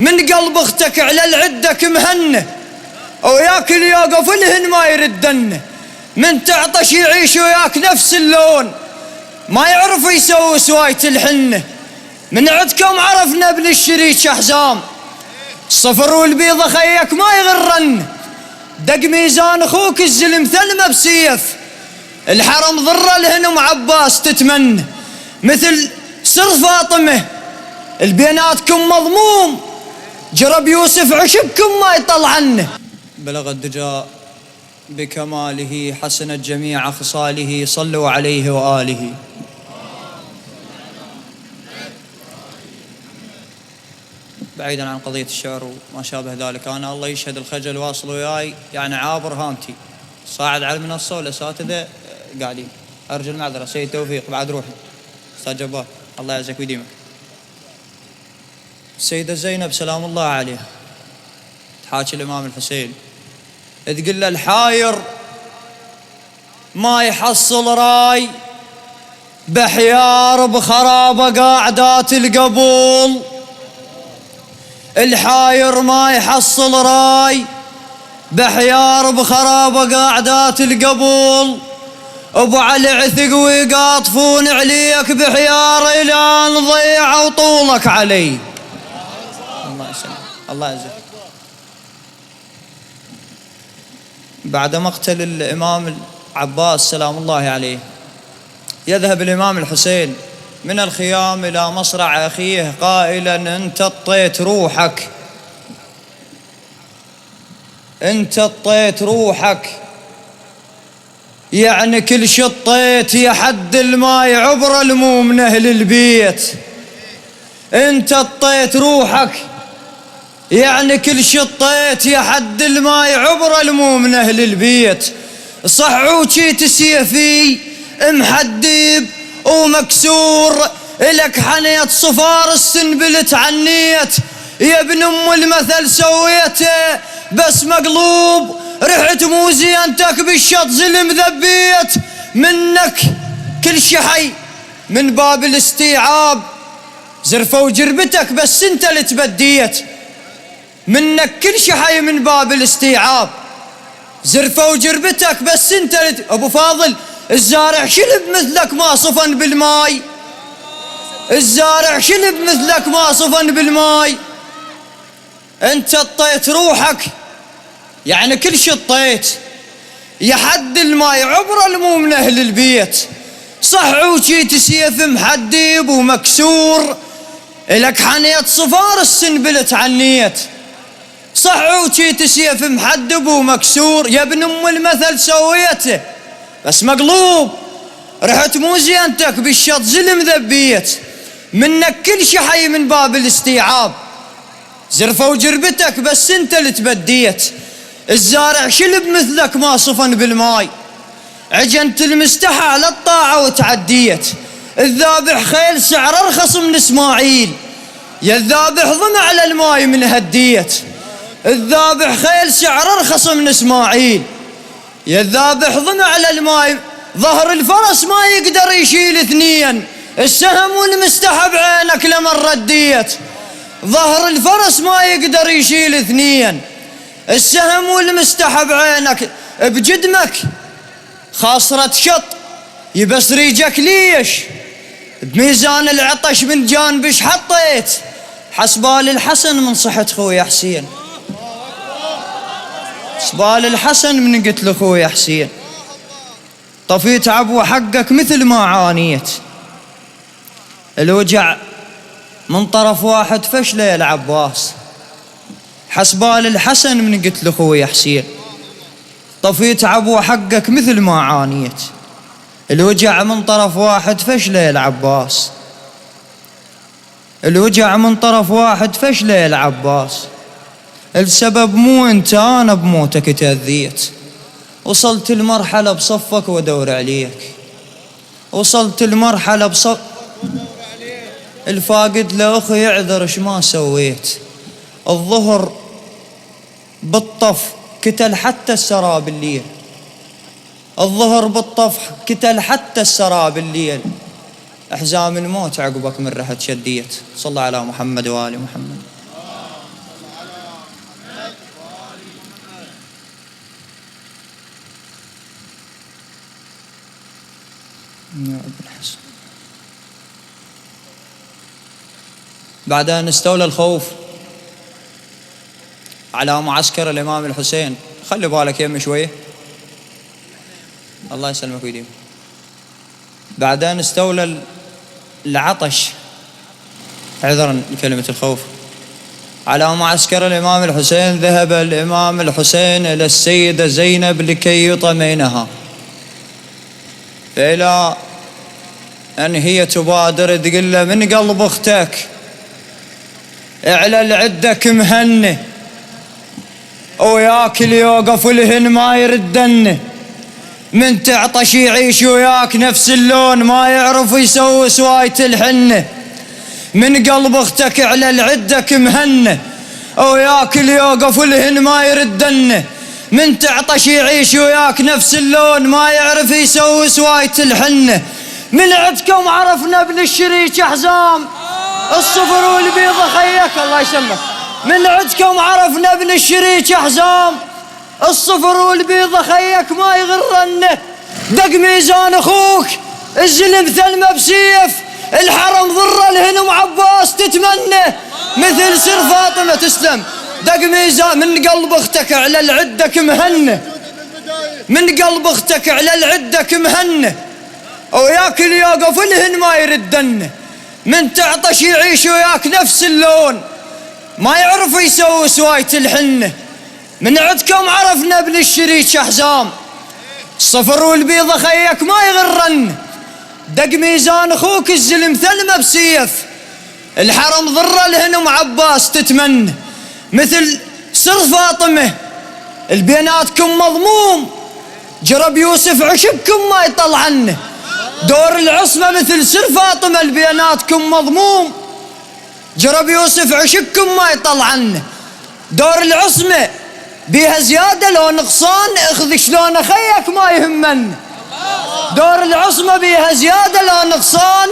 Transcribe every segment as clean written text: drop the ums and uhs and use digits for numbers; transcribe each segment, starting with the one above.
من قلب اختك على العدك مهنه، وياكل يوقف الهن ما يردنه. من تعطش يعيش وياك نفس اللون، ما يعرف يسوي سواية الحنه. من عدكم عرفنا ابن الشريك حزام، الصفر والبيضة خيك ما يغرن. دق ميزان اخوك الزلم ثلمه بسيف، الحرم ضره الهنم عباس تتمنى. مثل سر فاطمه البيناتكم مضموم، جرب يوسف عشبكم ما يطلع عنه. بلغ الدجى بكماله، حسنت جميع خصاله، صلوا عليه وآله. بعيدا عن قضية الشعر وما شابه ذلك، أنا الله يشهد الخجل واصل وياي، يعني عابر هامتي صاعد على المنصة والأساتذة قاعدين. أرجو المعذرة سيد توفيق بعد روحي، أستاذ جبار الله يعزك ويديمك. السيدة زينب سلام الله عليها تحاكي الإمام الحسين، تقول له الحاير ما يحصل راي، بحيار بخرابة قاعدات القبول. الحاير ما يحصل راي، بحيار بخرابة قاعدات القبول. ابو علي عثق ويقاطفون عليك بحيار الى نضيع وطولك علي. الله يسلمك الله يعزك. بعد مقتل الإمام العباس سلام الله عليه، يذهب الإمام الحسين من الخيام إلى مصرع أخيه قائلا أنت اطيت روحك، أنت اطيت روحك، يعني كل شطيت يا حد الماي عبر المو من أهل البيت. أنت اطيت روحك، يعني كل شطيت يا حد الماي عبر المو من أهل البيت. صحوكي تسيفي محدب ومكسور، إلك حنيت صفار السنبل تعنيت. يا ابن ام المثل سويته بس مقلوب، رحت مو زينتك بالشط زلم ذبيت. منك كل شحي من باب الاستيعاب، زرفة وجربتك بس انت اللي تبديت. منك كل شحي من باب الاستيعاب، زرفة وجربتك بس انت اللي ابو فاضل الزارع شلب مثلك ما صفن بالماي، الزارع شلب مثلك ما صفن بالماي. انت اطيت روحك، يعني كل شطيت يا حد الماي عبر المو من اهل البيت. صحوكي تسيف محدب ومكسور، الك حنيت صفار السنبل تعنيت. صحوكي تسيف محدب ومكسور، يا ابن ام المثل سويته بس مقلوب، رحت مو زينتك بالشط زلم ذبيت. منك كل شحي من باب الاستيعاب، زرفة وجربتك بس انت اللي تبديت. الزارع شلب مثلك ما صفن بالماي، عجنت المستحى على الطاعة وتعديت. الذابح خيل سعر ارخص من اسماعيل، يا الذابح ضمع على الماي من هديت. الذابح خيل سعر ارخص من اسماعيل، يا الذابح ضمع على الماي. ظهر الفرس ما يقدر يشيل اثنين، السهم والمستحى بعينك لما رديت. ظهر الفرس ما يقدر يشيل اثنين، السهم والمستحى بعينك. بجدمك خاصرة شط يبس ريجك ليش، بميزان العطش من جانبش حطيت. حسبال الحسن من صحت خويا حسين، حسبال الحسن من قتل خويا حسين. طفيت عبو حقك مثل ما عانيت، الوجع من طرف واحد فشله يا العباس. حسبال الحسن من قتل خويا حسين، طفيت عبو حقك مثل ما عانيت. الوجع من طرف واحد فشله يا العباس، الوجع من طرف واحد فشله يا العباس. السبب مو انت، انا بموتك تأذيت. وصلت المرحلة بصفك وادور عليك، وصلت المرحلة بصف الفاقد لاخي يعذر اش ما سويت. الظهر بالطف كتل حتى السراب الليل، الظهر بالطف كتل حتى السراب الليل. احزام الموت عقبك من رحت شديت. صلى على محمد وآل محمد. بعد أن استولى الخوف على معسكر الإمام الحسين، خلي بالك يمي شوية، الله يسلمك ويديم. بعد أن استولى العطش، عذرا لكلمة الخوف، على معسكر الإمام الحسين، ذهب الإمام الحسين إلى السيدة زينب لكي يطمئنها، فإلى أن هي تبادر تقول له من قلب أختك اعلى عدك مهنه، وياك اللي يوقف لهن ما يردنه، من تعطش يعيش وياك نفس اللون، ما يعرف يسوي سواية الحنه، من قلب اختك على العدك مهنه، وياك اللي يوقف لهن ما يردنه، من تعطش يعيش وياك نفس اللون، ما يعرف يسوي سواية الحنه، من عدكم عرفنا ابن الشريك احزام، الصفر والبيضة خيك، الله يسلمك، من عدكم عرفنا ابن الشريك احزام، الصفر والبيضة خيك ما يغرنه، دق ميزان اخوك الزلم ثلمه بسيف، الحرم ضر الهنم عباس تتمنى، مثل سر فاطمة تسلم، دق ميزان من قلب اختك على العدك مهنه، من قلب اختك على العدك مهنه، وياك اللي يوقف لهن ما يردنه، من تعطش يعيش وياك نفس اللون، ما يعرف يسوي سواية الحنه، من عدكم عرفنا ابن الشريك احزام، الصفر والبيضة خيك ما يغرن، دق ميزان اخوك الزلم ثلمه بسيف، الحرم ضر الهنم عباس تتمنى، مثل سر فاطمة البيناتكم مضموم، جرب يوسف عشبكم ما يطلع عنه، دور العصمة مثل سر فاطمة البيناتكم مضموم، جرب يوسف عشبكم ما يطلع عنه، دور العصمة بيها زيادة لو نقصان، اخذ شلون اخيك ما يهمن، دور العصمة بيها زيادة لو نقصان،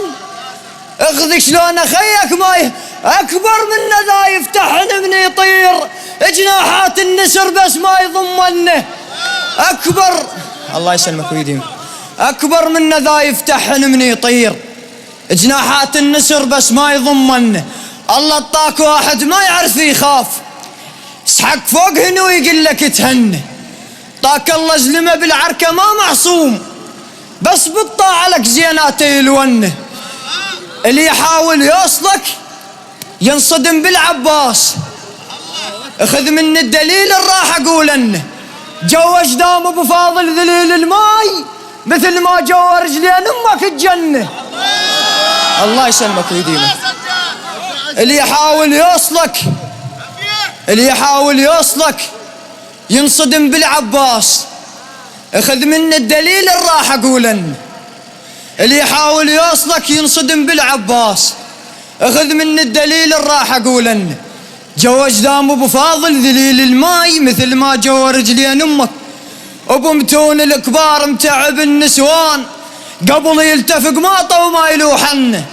اخذ شلون اخيك ما اكبر من ذا يفتحن من يطير، جناحات النسر بس ما يضمنه، اكبر، الله يسلمك ويديم، اكبر من ذا يفتحن من يطير، جناحات النسر بس ما يضمنه، الله اطاك واحد ما يعرف يخاف، اسحق فوق هنا ويقول لك تهنى، طاك الله زلمه بالعركه ما معصوم، بس بالطاعه لك زيناته يلونه، اللي يحاول يوصلك ينصدم بالعباس، اخذ من الدليل الراح اقول انه جوج دام ابو فاضل ذليل الماي، مثل ما جو رجلين امك الجنه، الله يسلمك ويديمك، اللي يحاول يوصلك، اللي يحاول يوصلك ينصدم بالعباس، اخذ من الدليل الراح اقول انه اللي يحاول يوصلك ينصدم بالعباس، اخذ من الدليل الراح اقول انه جوج دام ابو فاضل ذليل الماي، مثل ما جو رجلين امك، ابو متون الكبار متعب النسوان، قبل يلتفق ماطه وما يلوحنه،